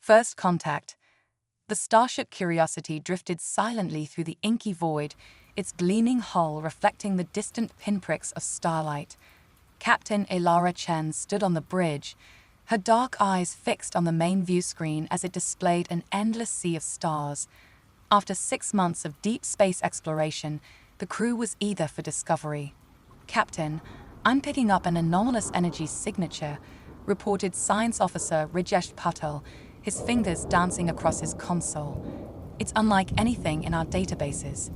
First contact. The starship Curiosity drifted silently through the inky void, its gleaming hull reflecting the distant pinpricks of starlight. Captain Elara Chen stood on the bridge, her dark eyes fixed on the main view screen as it displayed an endless sea of stars. After 6 months of deep space exploration, the crew was eager for discovery. "Captain, I'm picking up an anomalous energy signature," reported Science Officer Rajesh Patel, his fingers dancing across his console. "It's unlike anything in our databases."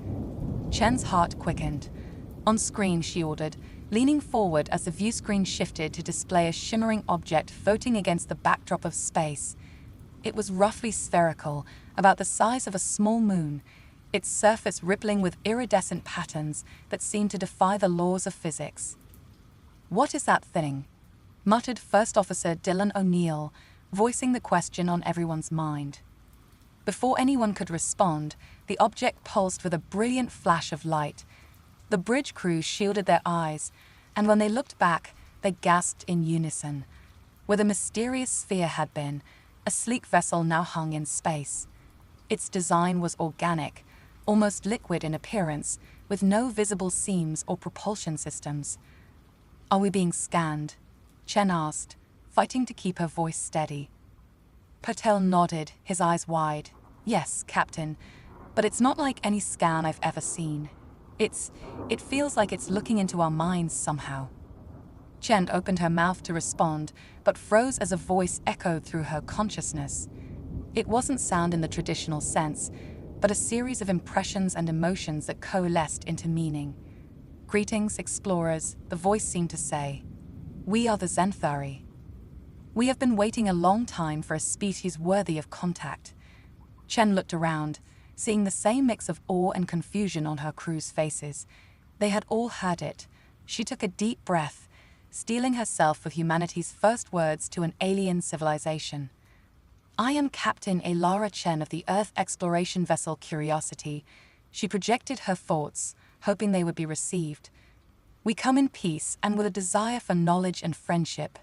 Chen's heart quickened. On screen, she ordered, leaning forward as the view screen shifted to display a shimmering object floating against the backdrop of space. It was roughly spherical, about the size of a small moon, its surface rippling with iridescent patterns that seemed to defy the laws of physics. "What is that thing?" muttered First Officer Dylan O'Neill, voicing the question on everyone's mind. Before anyone could respond, the object pulsed with a brilliant flash of light. The bridge crew shielded their eyes, and when they looked back, they gasped in unison. Where the mysterious sphere had been, a sleek vessel now hung in space. Its design was organic, almost liquid in appearance, with no visible seams or propulsion systems. "Are we being scanned?" Chen asked, fighting to keep her voice steady. Patel nodded, his eyes wide. "Yes, Captain, but it's not like any scan I've ever seen. It feels like it's looking into our minds somehow." Chen opened her mouth to respond, but froze as a voice echoed through her consciousness. It wasn't sound in the traditional sense, but a series of impressions and emotions that coalesced into meaning. "Greetings, explorers," the voice seemed to say. "We are the Zenthari. We have been waiting a long time for a species worthy of contact." Chen looked around, seeing the same mix of awe and confusion on her crew's faces. They had all heard it. She took a deep breath, steeling herself for humanity's first words to an alien civilization. "I am Captain Elara Chen of the Earth exploration vessel Curiosity." She projected her thoughts, hoping they would be received. "We come in peace and with a desire for knowledge and friendship."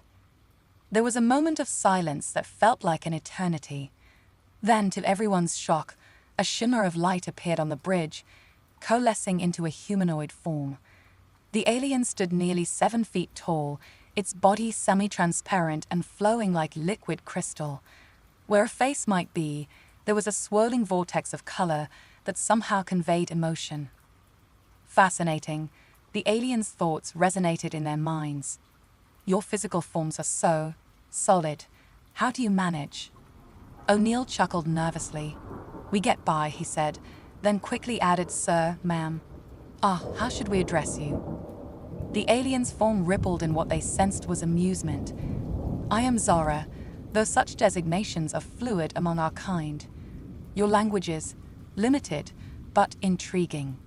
There was a moment of silence that felt like an eternity. Then, to everyone's shock, a shimmer of light appeared on the bridge, coalescing into a humanoid form. The alien stood nearly 7 feet tall, its body semi-transparent and flowing like liquid crystal. Where a face might be, there was a swirling vortex of color that somehow conveyed emotion. Fascinating, the alien's thoughts resonated in their minds. "Your physical forms are so solid. How do you manage?" O'Neill chuckled nervously. "We get by," he said, then quickly added, "Sir, ma'am. How should we address you?" The alien's form rippled in what they sensed was amusement. "I am Zara, though such designations are fluid among our kind. Your language is limited, but intriguing."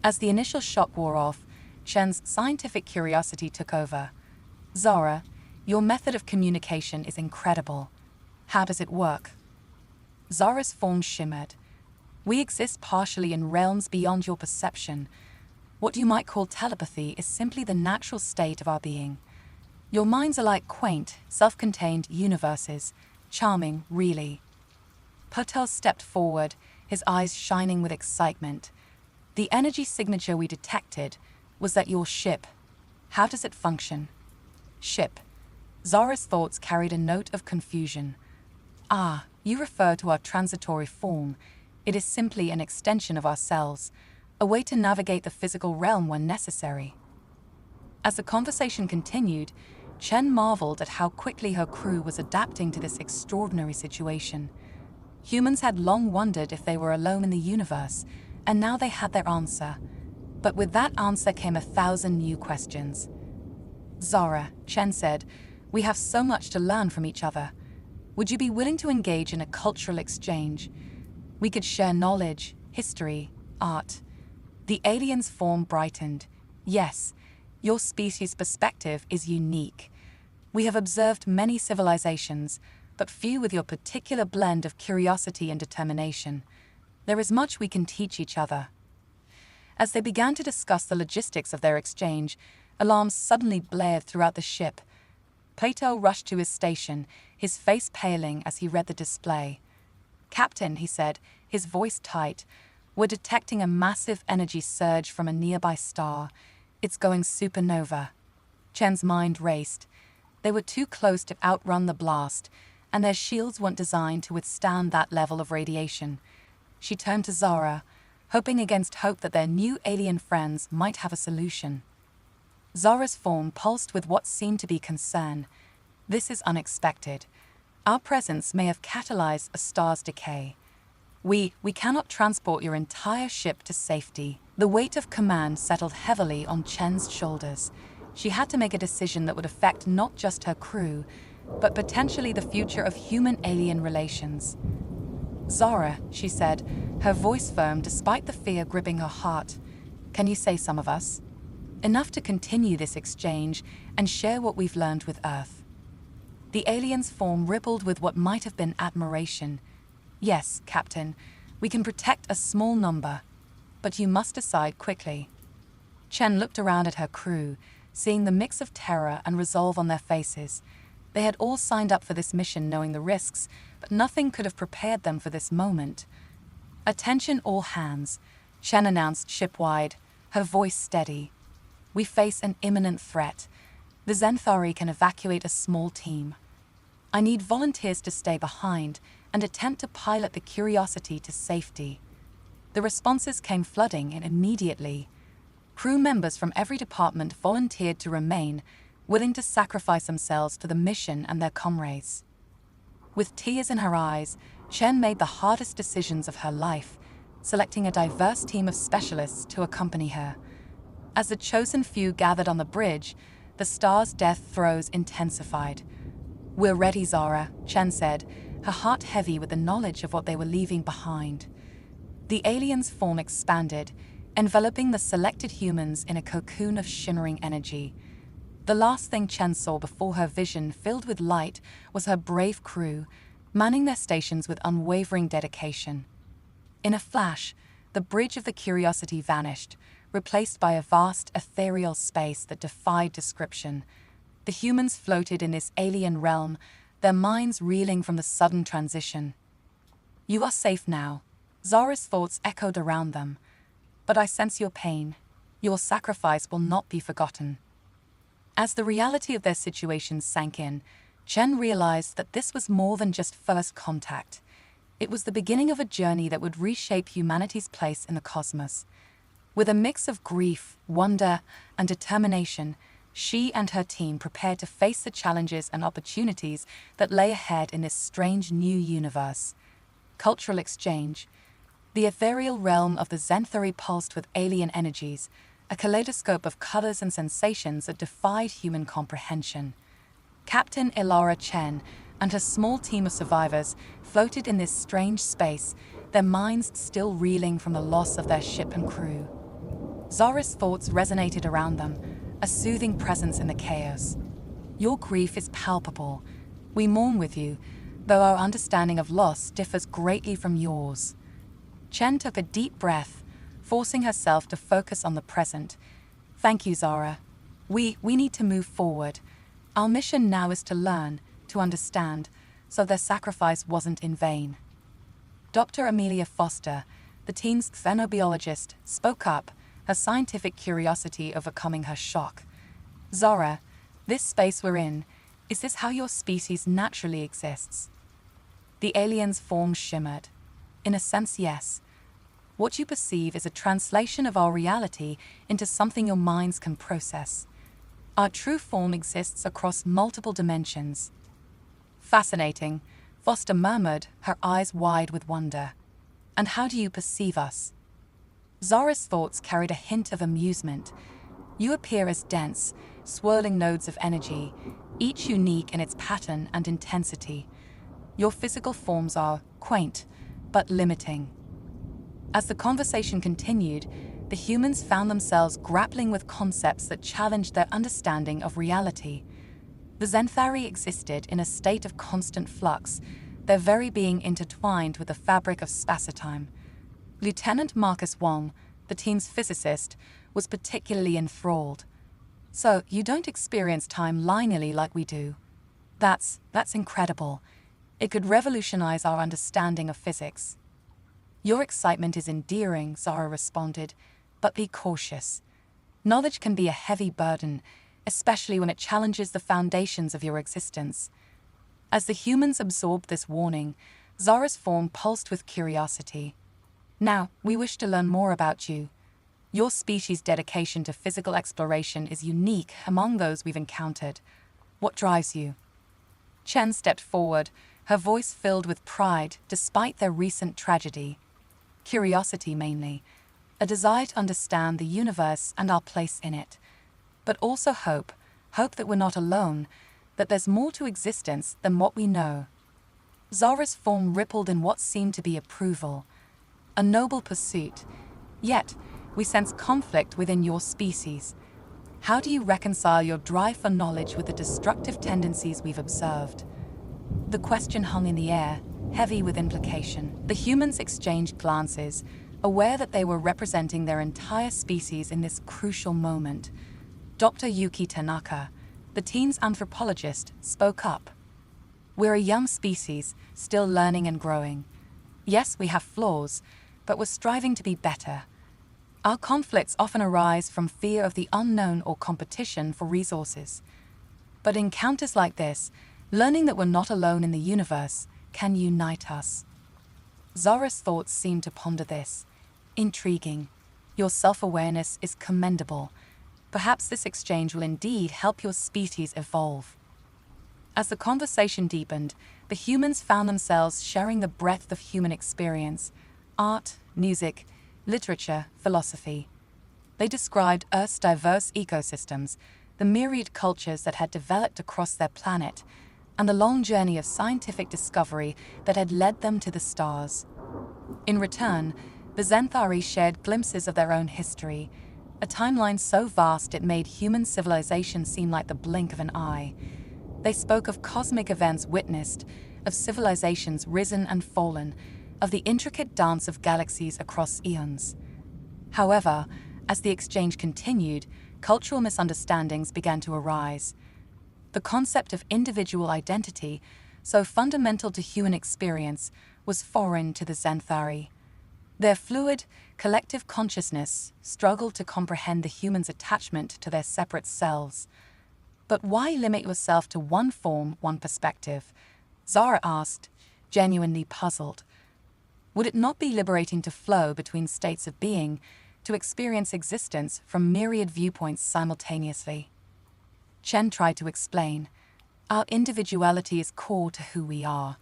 As the initial shock wore off, Chen's scientific curiosity took over. "Zara, your method of communication is incredible. How does it work?" Zara's form shimmered. "We exist partially in realms beyond your perception. What you might call telepathy is simply the natural state of our being. Your minds are like quaint, self-contained universes. Charming, really." Patel stepped forward, his eyes shining with excitement. "The energy signature we detected was that your ship. How does it function?" "Ship." Zara's thoughts carried a note of confusion. You refer to our transitory form. It is simply an extension of ourselves, a way to navigate the physical realm when necessary." As the conversation continued, Chen marveled at how quickly her crew was adapting to this extraordinary situation. Humans had long wondered if they were alone in the universe, and now they had their answer. But with that answer came 1,000 new questions. "Zara," Chen said, "we have so much to learn from each other. Would you be willing to engage in a cultural exchange? We could share knowledge, history, art." The alien's form brightened. "Yes, your species' perspective is unique. We have observed many civilizations, but few with your particular blend of curiosity and determination. There is much we can teach each other." As they began to discuss the logistics of their exchange, alarms suddenly blared throughout the ship. Plato rushed to his station, his face paling as he read the display. "Captain," he said, his voice tight, "we're detecting a massive energy surge from a nearby star. It's going supernova." Chen's mind raced. They were too close to outrun the blast, and their shields weren't designed to withstand that level of radiation. She turned to Zara, hoping against hope that their new alien friends might have a solution. Zara's form pulsed with what seemed to be concern. "This is unexpected. Our presence may have catalyzed a star's decay. We cannot transport your entire ship to safety." The weight of command settled heavily on Chen's shoulders. She had to make a decision that would affect not just her crew, but potentially the future of human-alien relations. "Zara," she said, her voice firm despite the fear gripping her heart, "can you save some of us? Enough to continue this exchange and share what we've learned with Earth." The alien's form rippled with what might have been admiration. "Yes, Captain, we can protect a small number, but you must decide quickly." Chen looked around at her crew, seeing the mix of terror and resolve on their faces. They had all signed up for this mission knowing the risks, but nothing could have prepared them for this moment. "Attention all hands," Chen announced shipwide, her voice steady. "We face an imminent threat. The Zenthari can evacuate a small team. I need volunteers to stay behind and attempt to pilot the Curiosity to safety." The responses came flooding in immediately. Crew members from every department volunteered to remain, willing to sacrifice themselves for the mission and their comrades. With tears in her eyes, Chen made the hardest decisions of her life, selecting a diverse team of specialists to accompany her. As the chosen few gathered on the bridge, the star's death throes intensified. "We're ready, Zara," Chen said, her heart heavy with the knowledge of what they were leaving behind. The alien's form expanded, enveloping the selected humans in a cocoon of shimmering energy. The last thing Chen saw before her vision filled with light was her brave crew, manning their stations with unwavering dedication. In a flash, the bridge of the Curiosity vanished, replaced by a vast ethereal space that defied description. The humans floated in this alien realm, their minds reeling from the sudden transition. "You are safe now," Zara's thoughts echoed around them. "But I sense your pain. Your sacrifice will not be forgotten." As the reality of their situation sank in, Chen realized that this was more than just first contact. It was the beginning of a journey that would reshape humanity's place in the cosmos. With a mix of grief, wonder, and determination, she and her team prepared to face the challenges and opportunities that lay ahead in this strange new universe. Cultural exchange. The ethereal realm of the Zenthari pulsed with alien energies, a kaleidoscope of colors and sensations that defied human comprehension. Captain Elara Chen and her small team of survivors floated in this strange space, their minds still reeling from the loss of their ship and crew. Zara's thoughts resonated around them, a soothing presence in the chaos. "Your grief is palpable. We mourn with you, though our understanding of loss differs greatly from yours." Chen took a deep breath, forcing herself to focus on the present. "Thank you, Zara. We need to move forward. Our mission now is to learn, to understand, so their sacrifice wasn't in vain." Dr. Amelia Foster, the team's xenobiologist, spoke up, her scientific curiosity overcoming her shock. "Zara, this space we're in, is this how your species naturally exists?" The alien's form shimmered. "In a sense, yes. What you perceive is a translation of our reality into something your minds can process. Our true form exists across multiple dimensions." "Fascinating," Foster murmured, her eyes wide with wonder. "And how do you perceive us?" Zara's thoughts carried a hint of amusement. "You appear as dense, swirling nodes of energy, each unique in its pattern and intensity. Your physical forms are quaint, but limiting." As the conversation continued, the humans found themselves grappling with concepts that challenged their understanding of reality. The Zenthari existed in a state of constant flux, their very being intertwined with the fabric of spacetime. Lieutenant Marcus Wong, the team's physicist, was particularly enthralled. "So, you don't experience time linearly like we do?" That's incredible. It could revolutionize our understanding of physics. Your excitement is endearing, Zara responded, but be cautious. Knowledge can be a heavy burden, especially when it challenges the foundations of your existence. As the humans absorbed this warning, Zara's form pulsed with curiosity. Now, we wish to learn more about you. Your species' dedication to physical exploration is unique among those we've encountered. What drives you? Chen stepped forward, her voice filled with pride despite their recent tragedy. Curiosity mainly, a desire to understand the universe and our place in it. But also hope that we're not alone, that there's more to existence than what we know. Zara's form rippled in what seemed to be approval. A noble pursuit. Yet, we sense conflict within your species. How do you reconcile your drive for knowledge with the destructive tendencies we've observed? The question hung in the air, heavy with implication. The humans exchanged glances, aware that they were representing their entire species in this crucial moment. Dr. Yuki Tanaka, the teen's anthropologist, spoke up. We're a young species, still learning and growing. Yes, we have flaws, but we're striving to be better. Our conflicts often arise from fear of the unknown or competition for resources. But encounters like this, learning that we're not alone in the universe, can unite us. Zara's thoughts seemed to ponder this. Intriguing. Your self-awareness is commendable. Perhaps this exchange will indeed help your species evolve. As the conversation deepened, the humans found themselves sharing the breadth of human experience: art, music, literature, philosophy. They described Earth's diverse ecosystems, the myriad cultures that had developed across their planet, and the long journey of scientific discovery that had led them to the stars. In return, the Zenthari shared glimpses of their own history, a timeline so vast it made human civilization seem like the blink of an eye. They spoke of cosmic events witnessed, of civilizations risen and fallen, of the intricate dance of galaxies across eons. However, as the exchange continued, cultural misunderstandings began to arise. The concept of individual identity, so fundamental to human experience, was foreign to the Zenthari. Their fluid, collective consciousness struggled to comprehend the human's attachment to their separate selves. But why limit yourself to one form, one perspective? Zara asked, genuinely puzzled. Would it not be liberating to flow between states of being, to experience existence from myriad viewpoints simultaneously? Chen tried to explain. Our individuality is core to who we are.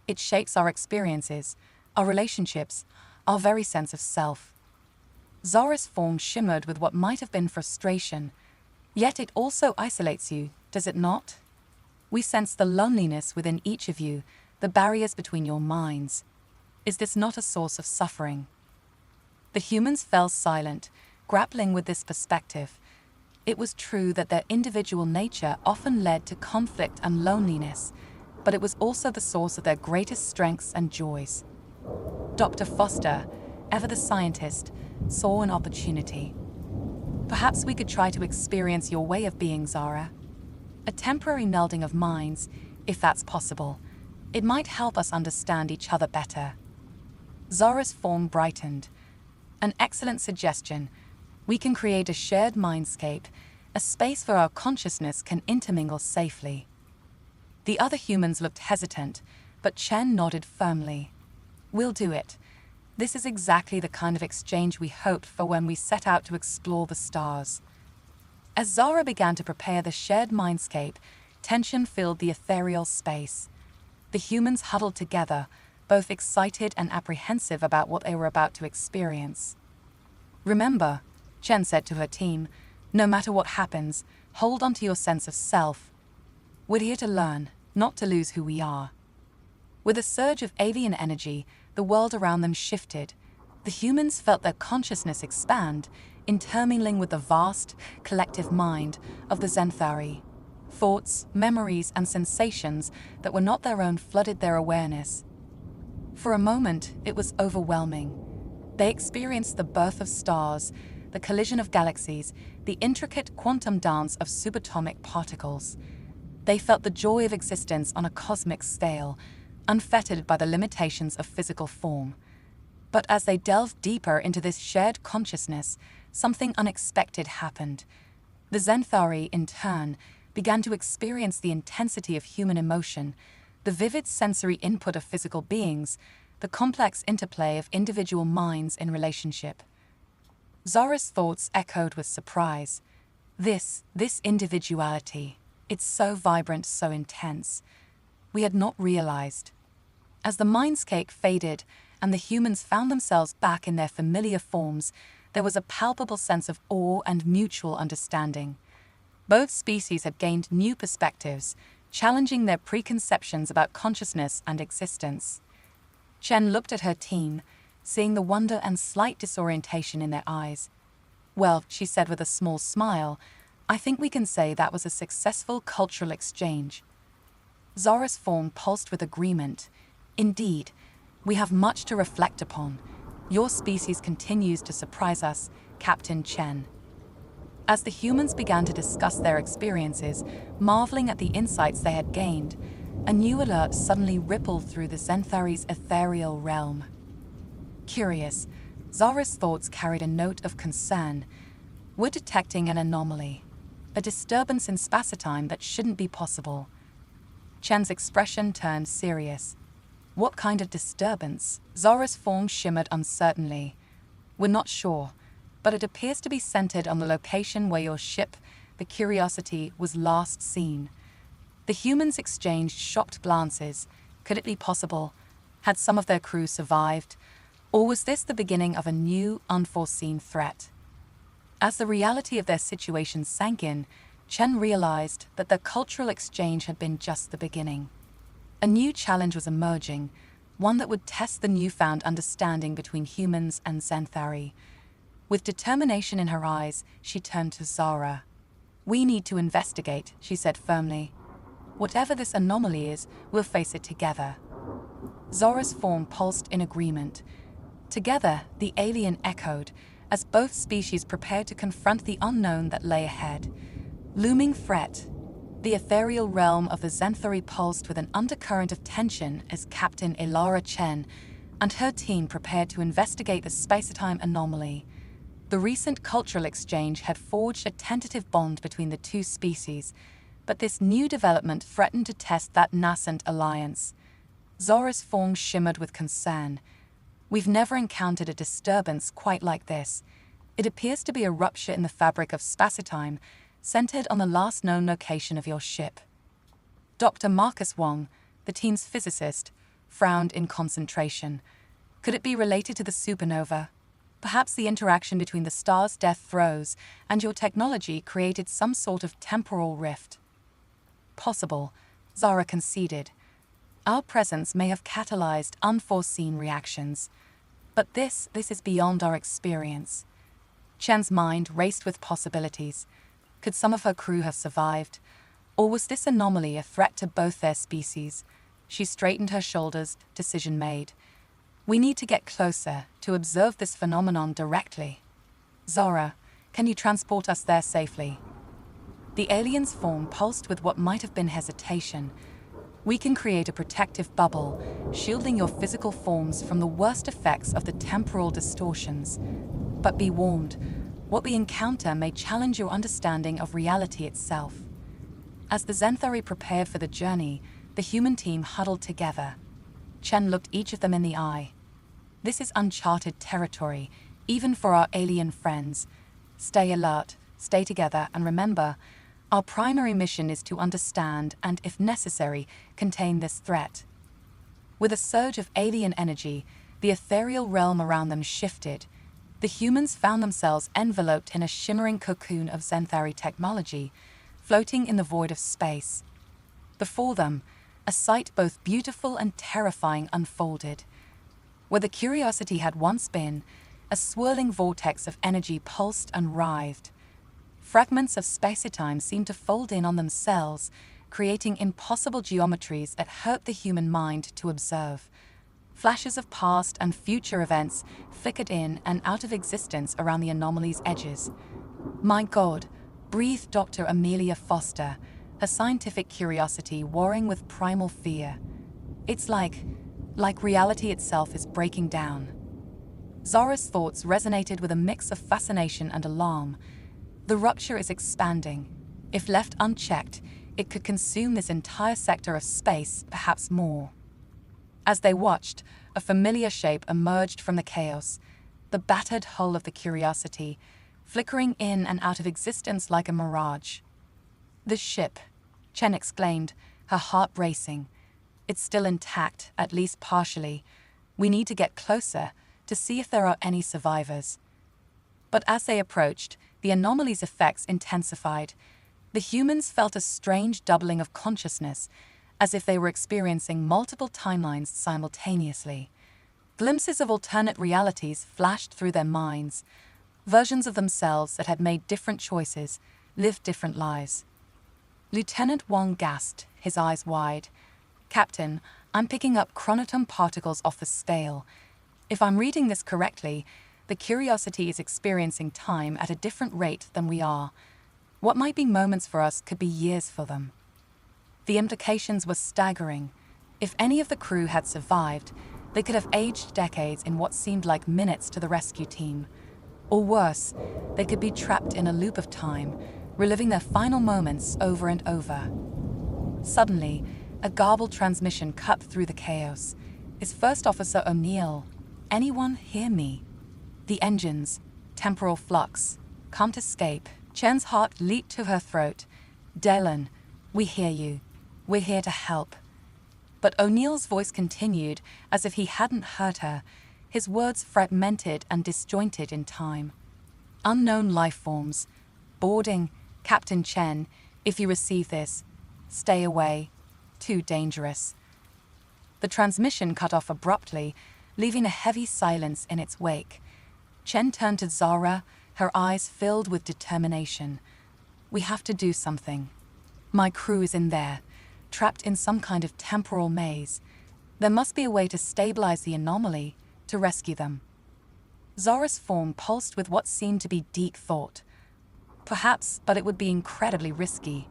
It shapes our experiences, our relationships, our very sense of self. Zara's form shimmered with what might have been frustration. Yet it also isolates you, does it not? We sense the loneliness within each of you, the barriers between your minds. Is this not a source of suffering? The humans fell silent, grappling with this perspective. It was true that their individual nature often led to conflict and loneliness, but it was also the source of their greatest strengths and joys. Dr. Foster, ever the scientist, saw an opportunity. Perhaps we could try to experience your way of being, Zara. A temporary melding of minds, if that's possible. It might help us understand each other better. Zara's form brightened. An excellent suggestion. We can create a shared mindscape, a space where our consciousness can intermingle safely. The other humans looked hesitant, but Chen nodded firmly. We'll do it. This is exactly the kind of exchange we hoped for when we set out to explore the stars. As Zara began to prepare the shared mindscape, tension filled the ethereal space. The humans huddled together, both excited and apprehensive about what they were about to experience. Remember, Chen said to her team, no matter what happens, hold on to your sense of self. We're here to learn, not to lose who we are. With a surge of alien energy, the world around them shifted. The humans felt their consciousness expand, intermingling with the vast, collective mind of the Zenthari. Thoughts, memories, and sensations that were not their own flooded their awareness. For a moment, it was overwhelming. They experienced the birth of stars, the collision of galaxies, the intricate quantum dance of subatomic particles. They felt the joy of existence on a cosmic scale, unfettered by the limitations of physical form. But as they delved deeper into this shared consciousness, something unexpected happened. The Xanthari, in turn, began to experience the intensity of human emotion, the vivid sensory input of physical beings, the complex interplay of individual minds in relationship. Zora's thoughts echoed with surprise. This individuality, it's so vibrant, so intense. We had not realized. As the mindscape faded and the humans found themselves back in their familiar forms, there was a palpable sense of awe and mutual understanding. Both species had gained new perspectives, challenging their preconceptions about consciousness and existence. Chen looked at her team, seeing the wonder and slight disorientation in their eyes. "Well," she said with a small smile, "I think we can say that was a successful cultural exchange." Zora's form pulsed with agreement. "Indeed, we have much to reflect upon. Your species continues to surprise us, Captain Chen." As the humans began to discuss their experiences, marveling at the insights they had gained, a new alert suddenly rippled through the Xanthari's ethereal realm. Curious, Zora's thoughts carried a note of concern. We're detecting an anomaly, a disturbance in spacetime that shouldn't be possible. Chen's expression turned serious. "What kind of disturbance?" Zora's form shimmered uncertainly. "We're not sure, but it appears to be centered on the location where your ship, the Curiosity, was last seen." The humans exchanged shocked glances. Could it be possible? Had some of their crew survived? Or was this the beginning of a new, unforeseen threat? As the reality of their situation sank in, Chen realized that their cultural exchange had been just the beginning. A new challenge was emerging, one that would test the newfound understanding between humans and Xanthari. With determination in her eyes, she turned to Zora. "We need to investigate," she said firmly. "Whatever this anomaly is, we'll face it together." Zora's form pulsed in agreement. Together, the alien echoed, as both species prepared to confront the unknown that lay ahead. Looming threat. The ethereal realm of the Xanthari pulsed with an undercurrent of tension as Captain Elara Chen and her team prepared to investigate the spacetime anomaly. The recent cultural exchange had forged a tentative bond between the two species, but this new development threatened to test that nascent alliance. Zora's form shimmered with concern. "We've never encountered a disturbance quite like this. It appears to be a rupture in the fabric of spacetime, centered on the last known location of your ship." Dr. Marcus Wong, the team's physicist, frowned in concentration. Could it be related to the supernova? Perhaps the interaction between the star's death throes and your technology created some sort of temporal rift. Possible, Zara conceded. Our presence may have catalyzed unforeseen reactions. But this is beyond our experience. Chen's mind raced with possibilities. Could some of her crew have survived? Or was this anomaly a threat to both their species? She straightened her shoulders, decision made. "We need to get closer to observe this phenomenon directly. Zora, can you transport us there safely?" The alien's form pulsed with what might have been hesitation. "We can create a protective bubble, shielding your physical forms from the worst effects of the temporal distortions. But be warned, what we encounter may challenge your understanding of reality itself." As the Xanthari prepared for the journey, the human team huddled together. Chen looked each of them in the eye. "This is uncharted territory, even for our alien friends. Stay alert, stay together, and remember, our primary mission is to understand and, if necessary, contain this threat." With a surge of alien energy, the ethereal realm around them shifted. The humans found themselves enveloped in a shimmering cocoon of Xanthari technology, floating in the void of space. Before them, a sight both beautiful and terrifying unfolded. Where the Curiosity had once been, a swirling vortex of energy pulsed and writhed. Fragments of spacetime seemed to fold in on themselves, creating impossible geometries that hurt the human mind to observe. Flashes of past and future events flickered in and out of existence around the anomaly's edges. "My God," breathed Dr. Amelia Foster, her scientific curiosity warring with primal fear. It's like reality itself is breaking down. Zora's thoughts resonated with a mix of fascination and alarm. The rupture is expanding. If left unchecked, it could consume this entire sector of space, perhaps more. As they watched, a familiar shape emerged from the chaos, the battered hull of the Curiosity, flickering in and out of existence like a mirage. "The ship," Chen exclaimed, her heart racing. "It's still intact, at least partially. We need to get closer to see if there are any survivors." But as they approached, the anomaly's effects intensified. The humans felt a strange doubling of consciousness, as if they were experiencing multiple timelines simultaneously. Glimpses of alternate realities flashed through their minds, versions of themselves that had made different choices, lived different lives. Lieutenant Wang gasped, his eyes wide. "Captain, I'm picking up chronoton particles off the scale. If I'm reading this correctly, the Curiosity is experiencing time at a different rate than we are. What might be moments for us could be years for them." The implications were staggering. If any of the crew had survived, they could have aged decades in what seemed like minutes to the rescue team. Or worse, they could be trapped in a loop of time, reliving their final moments over and over. Suddenly, a garbled transmission cut through the chaos. "Is First Officer O'Neill? Anyone hear me? The engines, temporal flux, can't escape." Chen's heart leaped to her throat. "Dylan, we hear you. We're here to help." But O'Neill's voice continued as if he hadn't heard her, his words fragmented and disjointed in time. "Unknown life forms. Boarding, Captain Chen. If you receive this, stay away. Too dangerous." The transmission cut off abruptly, leaving a heavy silence in its wake. Chen turned to Zara, her eyes filled with determination. "We have to do something. My crew is in there, trapped in some kind of temporal maze. There must be a way to stabilize the anomaly, to rescue them." Zora's form pulsed with what seemed to be deep thought. "Perhaps, but it would be incredibly risky.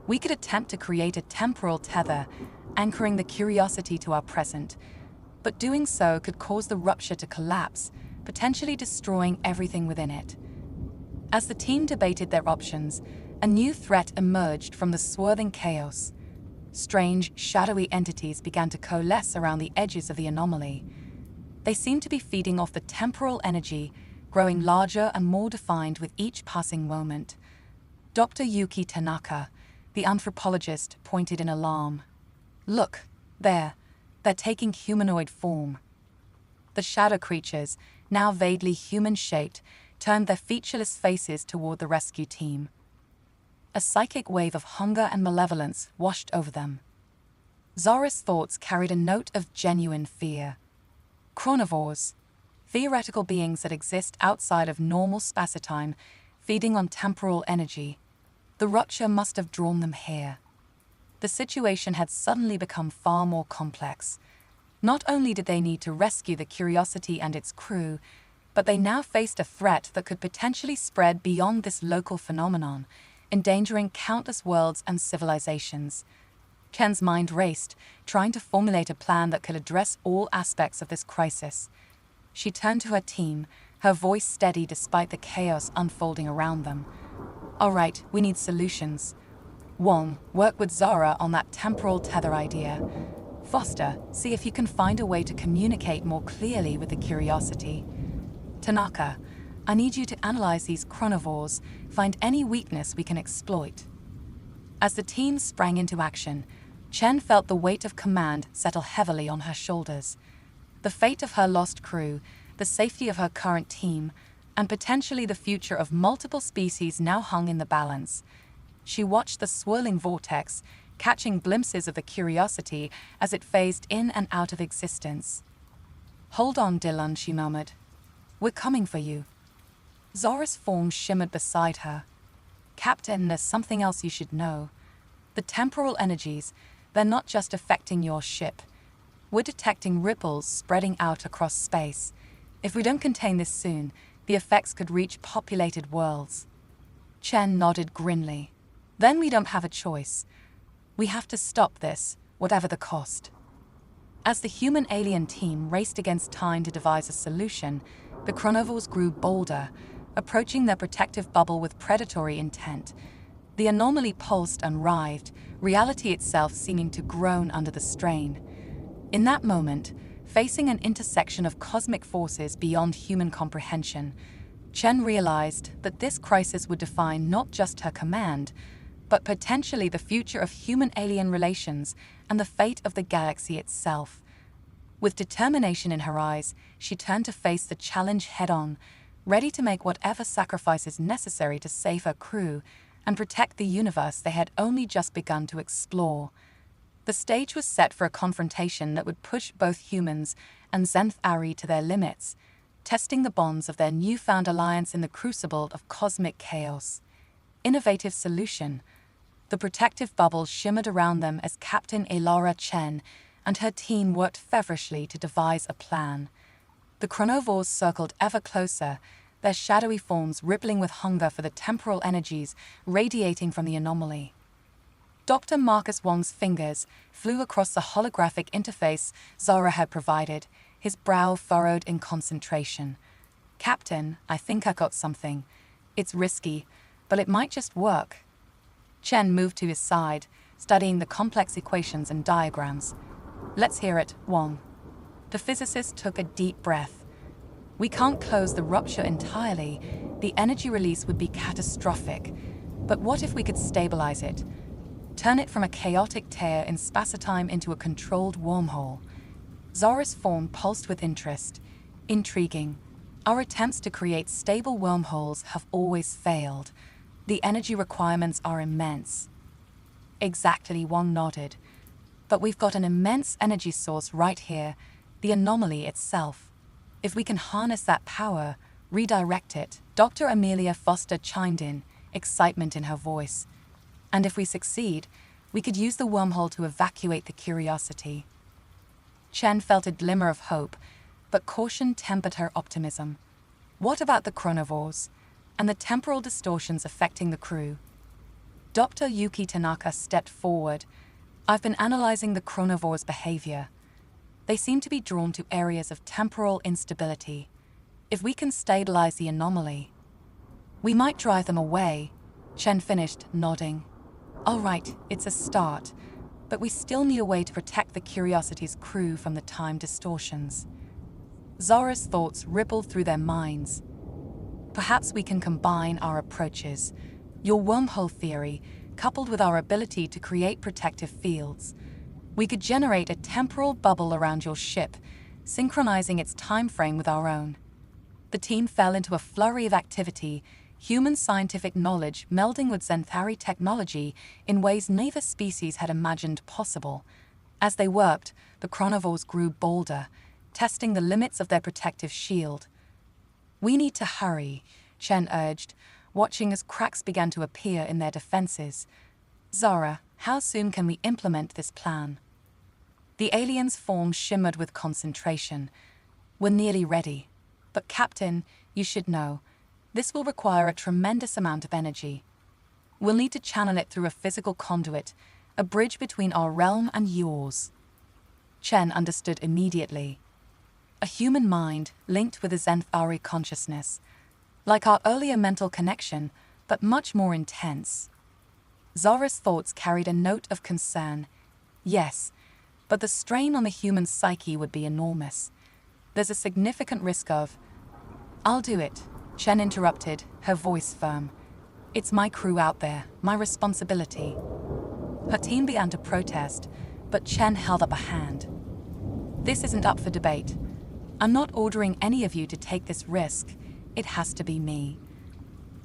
We could attempt to create a temporal tether, anchoring the Curiosity to our present, but doing so could cause the rupture to collapse, potentially destroying everything within it." As the team debated their options, a new threat emerged from the swirling chaos. Strange, shadowy entities began to coalesce around the edges of the anomaly. They seemed to be feeding off the temporal energy, growing larger and more defined with each passing moment. Dr. Yuki Tanaka, the anthropologist, pointed in alarm. "Look, they're taking humanoid form." The shadow creatures, now vaguely human-shaped, turned their featureless faces toward the rescue team. A psychic wave of hunger and malevolence washed over them. Zora's thoughts carried a note of genuine fear. Chronivores, theoretical beings that exist outside of normal spacetime, feeding on temporal energy. The rupture must have drawn them here. The situation had suddenly become far more complex. Not only did they need to rescue the Curiosity and its crew, but they now faced a threat that could potentially spread beyond this local phenomenon, endangering countless worlds and civilizations. Chen's mind raced, trying to formulate a plan that could address all aspects of this crisis. She turned to her team, her voice steady despite the chaos unfolding around them. "All right, we need solutions. Wong, work with Zara on that temporal tether idea. Foster, see if you can find a way to communicate more clearly with the Curiosity. Tanaka, I need you to analyze these chronivores, find any weakness we can exploit." As the team sprang into action, Chen felt the weight of command settle heavily on her shoulders. The fate of her lost crew, the safety of her current team, and potentially the future of multiple species now hung in the balance. She watched the swirling vortex, catching glimpses of the Curiosity as it phased in and out of existence. "Hold on, Dylan," she murmured. "We're coming for you." Zora's form shimmered beside her. "Captain, there's something else you should know. The temporal energies, they're not just affecting your ship. We're detecting ripples spreading out across space. If we don't contain this soon, the effects could reach populated worlds." Chen nodded grimly. Then we don't have a choice. We have to stop this, whatever the cost. As the human-alien team raced against time to devise a solution, the chronovores grew bolder, approaching their protective bubble with predatory intent. The anomaly pulsed and writhed, reality itself seeming to groan under the strain. In that moment, facing an intersection of cosmic forces beyond human comprehension, Chen realized that this crisis would define not just her command, but potentially the future of human-alien relations and the fate of the galaxy itself. With determination in her eyes, she turned to face the challenge head-on, ready to make whatever sacrifices necessary to save her crew and protect the universe they had only just begun to explore. The stage was set for a confrontation that would push both humans and Zenthari to their limits, testing the bonds of their newfound alliance in the crucible of cosmic chaos. Innovative solution. The protective bubble shimmered around them as Captain Elara Chen and her team worked feverishly to devise a plan. The chronovores circled ever closer, their shadowy forms rippling with hunger for the temporal energies radiating from the anomaly. Dr. Marcus Wong's fingers flew across the holographic interface Zara had provided, his brow furrowed in concentration. "Captain, I think I got something. It's risky, but it might just work." Chen moved to his side, studying the complex equations and diagrams. "Let's hear it, Wong." The physicist took a deep breath. "We can't close the rupture entirely. The energy release would be catastrophic. But what if we could stabilize it? Turn it from a chaotic tear in spacetime into a controlled wormhole?" Zora's form pulsed with interest. "Intriguing. Our attempts to create stable wormholes have always failed. The energy requirements are immense." "Exactly," Wong nodded. "But we've got an immense energy source right here, the anomaly itself. If we can harness that power, redirect it." Dr. Amelia Foster chimed in, excitement in her voice. "And if we succeed, we could use the wormhole to evacuate the curiosity." Chen felt a glimmer of hope, but caution tempered her optimism. What about the chronovores and the temporal distortions affecting the crew? Dr. Yuki Tanaka stepped forward. "I've been analyzing the chronovores' behavior. They seem to be drawn to areas of temporal instability. If we can stabilize the anomaly, we might drive them away." Chen finished, nodding. "All right, it's a start, but we still need a way to protect the Curiosity's crew from the time distortions." Zora's thoughts rippled through their minds. "Perhaps we can combine our approaches. Your wormhole theory, coupled with our ability to create protective fields. We could generate a temporal bubble around your ship, synchronizing its time frame with our own." The team fell into a flurry of activity, human scientific knowledge melding with Zenthari technology in ways neither species had imagined possible. As they worked, the chronovores grew bolder, testing the limits of their protective shield. "We need to hurry," Chen urged, watching as cracks began to appear in their defenses. "Zara, how soon can we implement this plan?" The alien's form shimmered with concentration. "We're nearly ready. But Captain, you should know, this will require a tremendous amount of energy. We'll need to channel it through a physical conduit, a bridge between our realm and yours." Chen understood immediately. A human mind linked with a Zenthari consciousness, like our earlier mental connection, but much more intense. Zora's thoughts carried a note of concern. Yes, but the strain on the human psyche would be enormous. There's a significant risk of— "I'll do it," Chen interrupted, her voice firm. "It's my crew out there, my responsibility." Her team began to protest, but Chen held up a hand. "This isn't up for debate. I'm not ordering any of you to take this risk. It has to be me."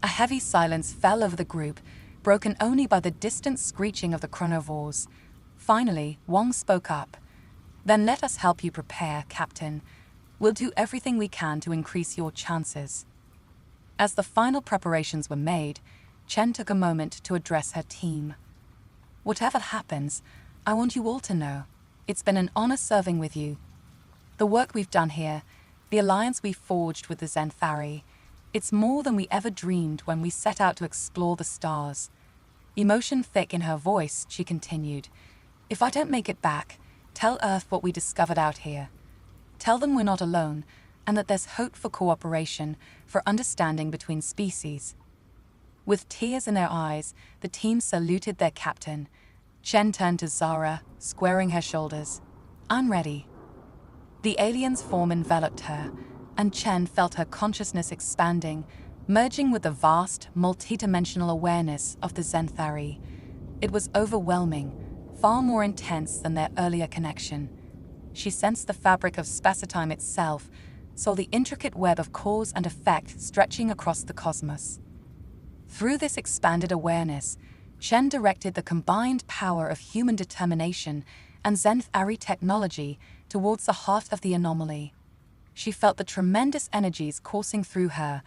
A heavy silence fell over the group, broken only by the distant screeching of the chronovores. Finally, Wong spoke up. "Then let us help you prepare, Captain. We'll do everything we can to increase your chances." As the final preparations were made, Chen took a moment to address her team. "Whatever happens, I want you all to know, it's been an honor serving with you. The work we've done here, the alliance we've forged with the Zenthari, it's more than we ever dreamed when we set out to explore the stars. Emotion thick in her voice, she continued, "If I don't make it back, tell Earth what we discovered out here. Tell them we're not alone, and that there's hope for cooperation, for understanding between species." With tears in their eyes, the team saluted their captain. Chen turned to Zara, squaring her shoulders. "I'm ready." The alien's form enveloped her, and Chen felt her consciousness expanding, merging with the vast, multidimensional awareness of the Zenthari. It was overwhelming, far more intense than their earlier connection. She sensed the fabric of spacetime itself, saw the intricate web of cause and effect stretching across the cosmos. Through this expanded awareness, Chen directed the combined power of human determination and Zenthari technology towards the heart of the anomaly. She felt the tremendous energies coursing through her,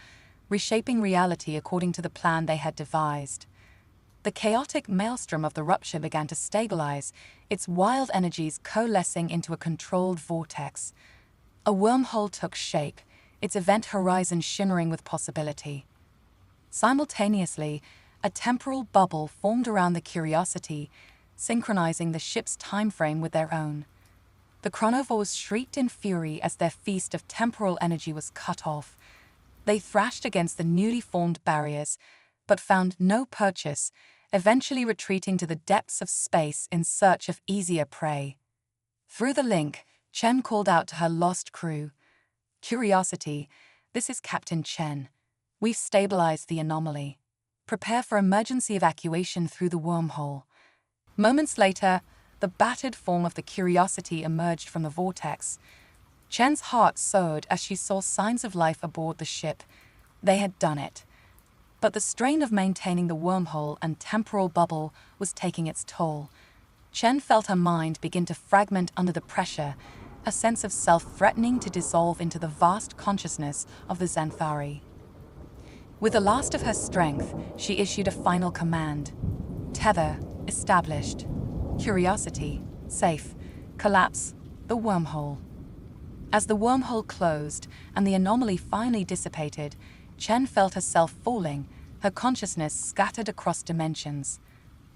reshaping reality according to the plan they had devised. The chaotic maelstrom of the rupture began to stabilize, its wild energies coalescing into a controlled vortex. A wormhole took shape, its event horizon shimmering with possibility. Simultaneously, a temporal bubble formed around the Curiosity, synchronizing the ship's timeframe with their own. The chronovores shrieked in fury as their feast of temporal energy was cut off. They thrashed against the newly formed barriers, but found no purchase, eventually retreating to the depths of space in search of easier prey. Through the link, Chen called out to her lost crew. "Curiosity, this is Captain Chen. We've stabilized the anomaly. Prepare for emergency evacuation through the wormhole." Moments later, the battered form of the Curiosity emerged from the vortex. Chen's heart soared as she saw signs of life aboard the ship. They had done it. But the strain of maintaining the wormhole and temporal bubble was taking its toll. Chen felt her mind begin to fragment under the pressure, a sense of self threatening to dissolve into the vast consciousness of the Zenthari. With the last of her strength, she issued a final command. "Tether, established. Curiosity, safe. Collapse, the wormhole." As the wormhole closed and the anomaly finally dissipated, Chen felt herself falling, her consciousness scattered across dimensions.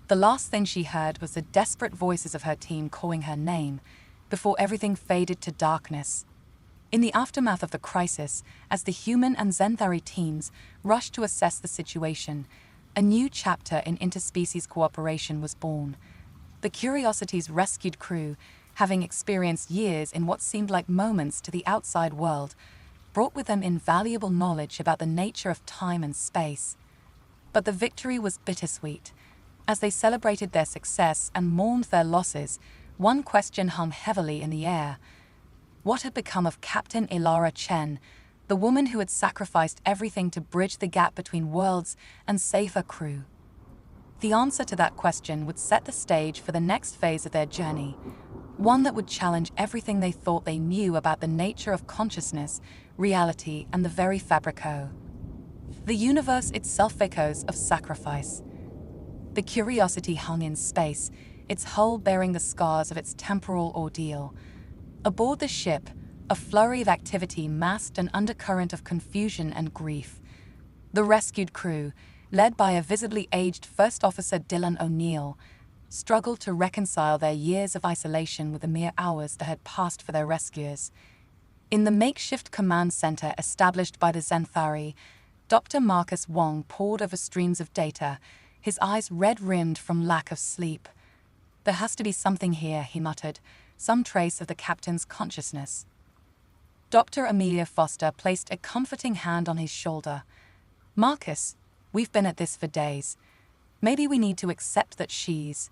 The last thing she heard was the desperate voices of her team calling her name, before everything faded to darkness. In the aftermath of the crisis, as the human and Zenthari teams rushed to assess the situation, a new chapter in interspecies cooperation was born. The Curiosity's rescued crew, having experienced years in what seemed like moments to the outside world, brought with them invaluable knowledge about the nature of time and space. But the victory was bittersweet. As they celebrated their success and mourned their losses, one question hung heavily in the air. What had become of Captain Elara Chen, the woman who had sacrificed everything to bridge the gap between worlds and save her crew? The answer to that question would set the stage for the next phase of their journey, one that would challenge everything they thought they knew about the nature of consciousness, reality, and the very fabrico. The universe itself echoes of sacrifice. The Curiosity hung in space, its hull bearing the scars of its temporal ordeal. Aboard the ship, a flurry of activity masked an undercurrent of confusion and grief. The rescued crew, led by a visibly aged First Officer Dylan O'Neill, struggled to reconcile their years of isolation with the mere hours that had passed for their rescuers. In the makeshift command center established by the Zenthari, Dr. Marcus Wong pored over streams of data, his eyes red-rimmed from lack of sleep. "There has to be something here," he muttered, "some trace of the captain's consciousness." Dr. Amelia Foster placed a comforting hand on his shoulder. "Marcus, we've been at this for days. Maybe we need to accept that she's—"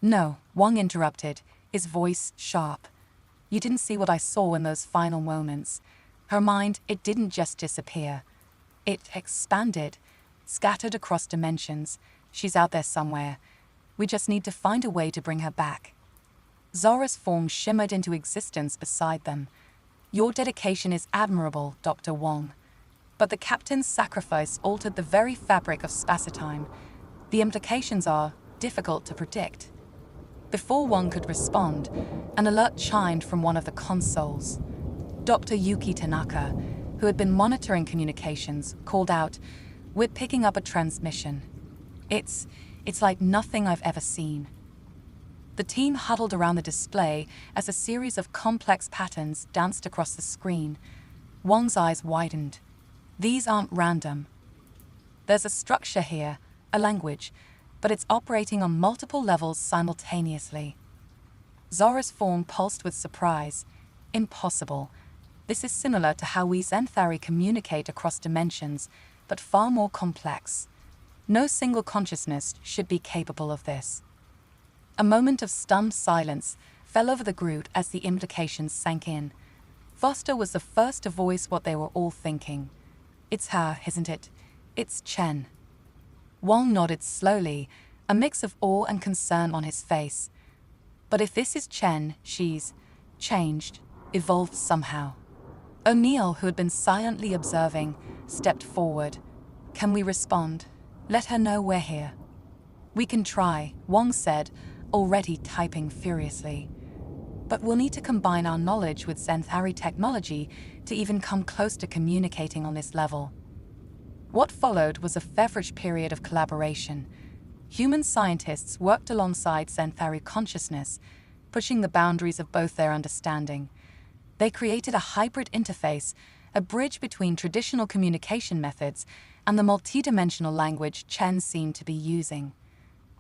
"No," Wong interrupted, his voice sharp. "You didn't see what I saw in those final moments. Her mind, it didn't just disappear. It expanded, scattered across dimensions. She's out there somewhere. We just need to find a way to bring her back." Zora's form shimmered into existence beside them. "Your dedication is admirable, Dr. Wong. But the captain's sacrifice altered the very fabric of spacetime. The implications are difficult to predict." Before Wong could respond, an alert chimed from one of the consoles. Dr. Yuki Tanaka, who had been monitoring communications, called out, "We're picking up a transmission. It's like nothing I've ever seen. The team huddled around the display as a series of complex patterns danced across the screen. Wong's eyes widened. These aren't random. There's a structure here, a language, but it's operating on multiple levels simultaneously. Zora's form pulsed with surprise. Impossible. This is similar to how we Xanthari communicate across dimensions, but far more complex. No single consciousness should be capable of this. A moment of stunned silence fell over the group as the implications sank in. Foster was the first to voice what they were all thinking. It's her, isn't it? It's Chen. Wong nodded slowly, a mix of awe and concern on his face. But if this is Chen, she's changed, evolved somehow. O'Neill, who had been silently observing, stepped forward. Can we respond? Let her know we're here. We can try, Wong said, already typing furiously. But we'll need to combine our knowledge with Xanthari technology to even come close to communicating on this level. What followed was a feverish period of collaboration. Human scientists worked alongside Xanthari consciousness, pushing the boundaries of both their understanding. They created a hybrid interface, a bridge between traditional communication methods and the multidimensional language Chen seemed to be using.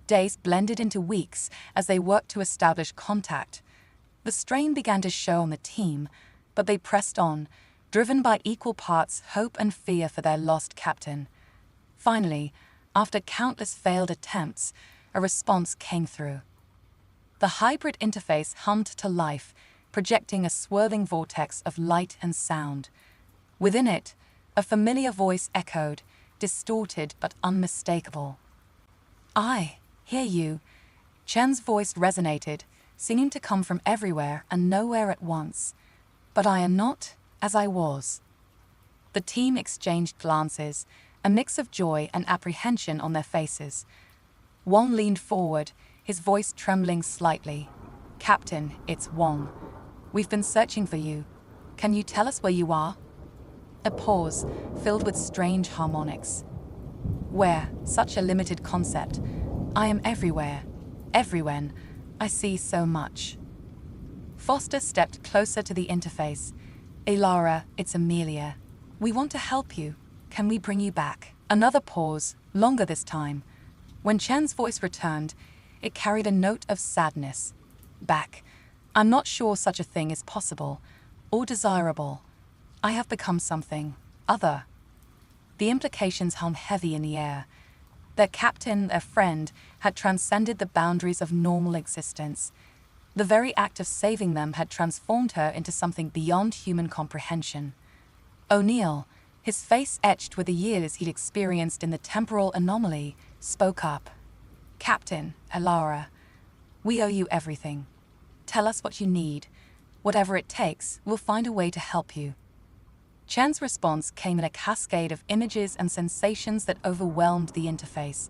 Days blended into weeks as they worked to establish contact. The strain began to show on the team, but they pressed on, driven by equal parts hope and fear for their lost captain. Finally, after countless failed attempts, a response came through. The hybrid interface hummed to life, projecting a swirling vortex of light and sound. Within it, a familiar voice echoed, distorted but unmistakable. "I hear you." Chen's voice resonated, seeming to come from everywhere and nowhere at once. "But I am not as I was." The team exchanged glances, a mix of joy and apprehension on their faces. Wong leaned forward, his voice trembling slightly. "Captain, it's Wong. We've been searching for you. Can you tell us where you are?" A pause, filled with strange harmonics. "Where? Such a limited concept. I am everywhere. Everywhen. I see so much." Foster stepped closer to the interface. "Elara, it's Amelia. We want to help you. Can we bring you back?" Another pause, longer this time. When Chen's voice returned, it carried a note of sadness. "Back. I'm not sure such a thing is possible, or desirable. I have become something other." The implications hung heavy in the air. Their captain, their friend, had transcended the boundaries of normal existence. The very act of saving them had transformed her into something beyond human comprehension. O'Neill, his face etched with the years he'd experienced in the temporal anomaly, spoke up. "Captain, Elara, we owe you everything. Tell us what you need. Whatever it takes, we'll find a way to help you." Chen's response came in a cascade of images and sensations that overwhelmed the interface.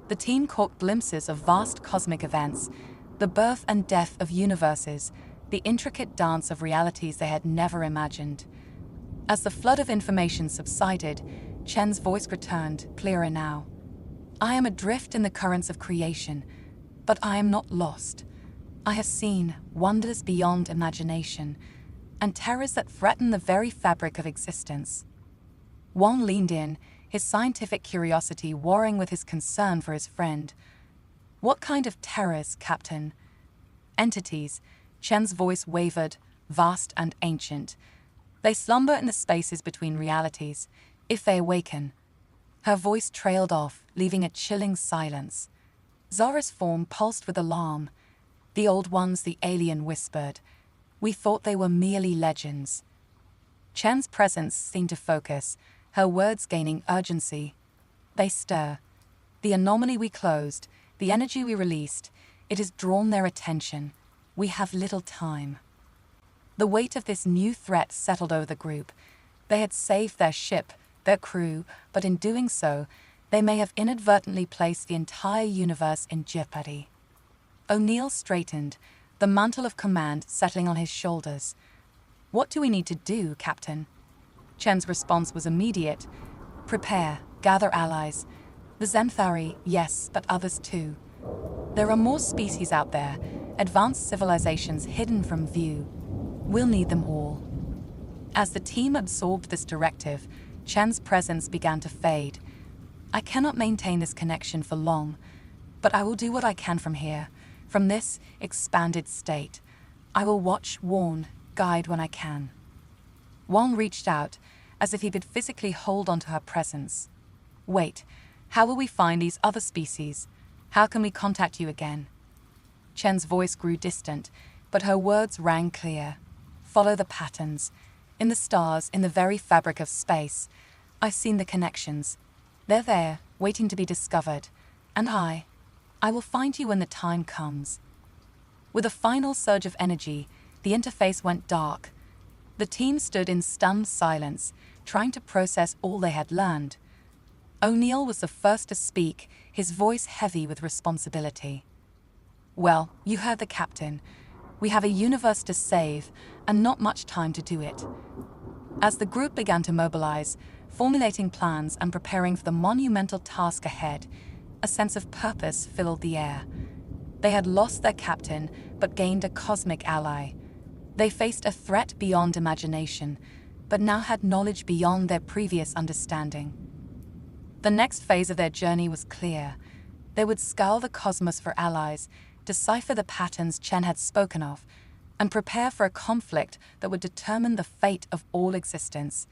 The team caught glimpses of vast cosmic events, the birth and death of universes, the intricate dance of realities they had never imagined. As the flood of information subsided, Chen's voice returned, clearer now. "I am adrift in the currents of creation, but I am not lost. I have seen wonders beyond imagination, and terrors that threaten the very fabric of existence." Wong leaned in, his scientific curiosity warring with his concern for his friend. "What kind of terrors, Captain?" "Entities," Chen's voice wavered, vast and ancient. "They slumber in the spaces between realities, if they awaken." Her voice trailed off, leaving a chilling silence. Zora's form pulsed with alarm. "The old ones," the alien whispered. "We thought they were merely legends." Chen's presence seemed to focus, her words gaining urgency. "They stir. The anomaly we closed, the energy we released, it has drawn their attention. We have little time." The weight of this new threat settled over the group. They had saved their ship, their crew, but in doing so, they may have inadvertently placed the entire universe in jeopardy. O'Neill straightened, the mantle of command settling on his shoulders. "What do we need to do, Captain?" Chen's response was immediate. "Prepare, gather allies. The Xanthari, yes, but others too. There are more species out there, advanced civilizations hidden from view. We'll need them all. As the team absorbed this directive, Chen's presence began to fade. I cannot maintain this connection for long, but I will do what I can from here, from this expanded state. I will watch, warn, guide when I can. Wang reached out, as if he could physically hold onto her presence. Wait, how will we find these other species? How can we contact you again? Chen's voice grew distant, but her words rang clear. Follow the patterns. In the stars, in the very fabric of space. I've seen the connections. They're there, waiting to be discovered. And I will find you when the time comes. With a final surge of energy, the interface went dark. The team stood in stunned silence, trying to process all they had learned. O'Neill was the first to speak, his voice heavy with responsibility. Well, you heard the captain. We have a universe to save, and not much time to do it. As the group began to mobilize, formulating plans and preparing for the monumental task ahead, a sense of purpose filled the air. They had lost their captain, but gained a cosmic ally. They faced a threat beyond imagination, but now had knowledge beyond their previous understanding. The next phase of their journey was clear. They would scour the cosmos for allies, decipher the patterns Chen had spoken of, and prepare for a conflict that would determine the fate of all existence.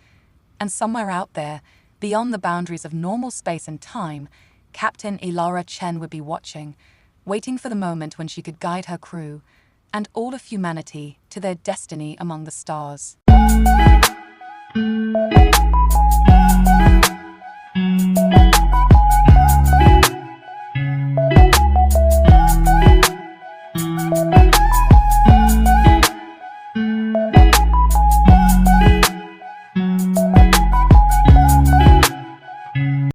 And somewhere out there, beyond the boundaries of normal space and time, Captain Elara Chen would be watching, waiting for the moment when she could guide her crew and all of humanity to their destiny among the stars.